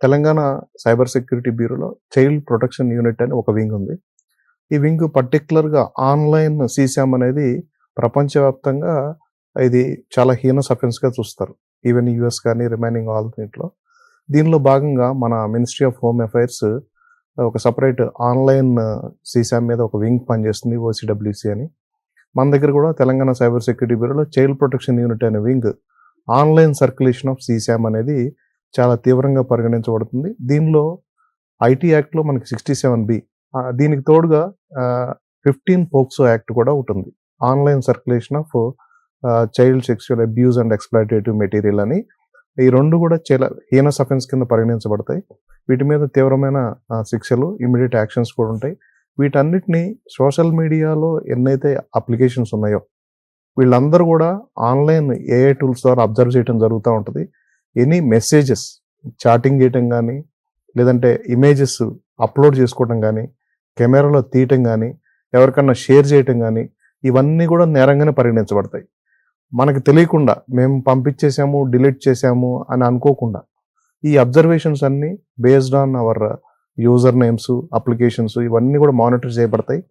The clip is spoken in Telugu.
తెలంగాణ సైబర్ సెక్యూరిటీ బ్యూరోలో చైల్డ్ ప్రొటెక్షన్ యూనిట్ అని ఒక వింగ్ ఉంది. ఈ వింగ్ పర్టిక్యులర్‌గా ఆన్‌లైన్ సీసామ్ అనేది ప్రపంచవ్యాప్తంగా ఇది చాలా హీనస్ అఫెన్స్‌గా చూస్తారు. ఈవెన్ యూఎస్ కానీ రిమైనింగ్ ఆల్ దీంట్లో. దీనిలో భాగంగా మన మినిస్ట్రీ ఆఫ్ హోమ్ అఫైర్స్ ఒక సెపరేట్ ఆన్‌లైన్ సీసామ్ మీద ఒక వింగ్ పనిచేస్తుంది ఓసీడబ్ల్యూసీ అని. మన దగ్గర కూడా తెలంగాణ సైబర్ సెక్యూరిటీ బ్యూరోలో చైల్డ్ ప్రొటెక్షన్ యూనిట్ అనే wing online circulation of CSAM అనేది చాలా తీవ్రంగా పరిగణించబడుతుంది. దీనిలో ఐటీ యాక్ట్‌లో మనకి 67 దీనికి తోడుగా 15 పోక్సో యాక్ట్ కూడా ఉంటుంది. Online circulation of child sexual abuse and exploitative material అని ఈ 2 కూడా చాలా హీనస్ అఫెన్స్ కింద పరిగణించబడతాయి. వీటి మీద తీవ్రమైన శిక్షలు, ఇమ్మీడియేట్ యాక్షన్స్ కూడా ఉంటాయి. వీటన్నిటిని సోషల్ మీడియాలో ఎన్నైతే అప్లికేషన్స్ ఉన్నాయో వీళ్ళందరూ కూడా ఆన్‌లైన్ ఏఐ టూల్స్ ద్వారా అబ్జర్వ్ చేయడం జరుగుతూ ఉంటుంది. ఎనీ మెసేజెస్ చాటింగ్ చేయటం కానీ, లేదంటే ఇమేజెస్ అప్లోడ్ చేసుకోవడం కానీ, కెమెరాలో తీయటం కానీ, ఎవరికన్నా షేర్ చేయటం కానీ, ఇవన్నీ కూడా నేరంగానే పరిగణించబడతాయి. మనకు తెలియకుండా మేము పంపించేసాము, డిలీట్ చేసాము అని అనుకోకుండా ఈ అబ్జర్వేషన్స్ అన్నీ based on hour user names, applications ఇవన్నీ కూడా మానిటర్ చేయబడతాయి.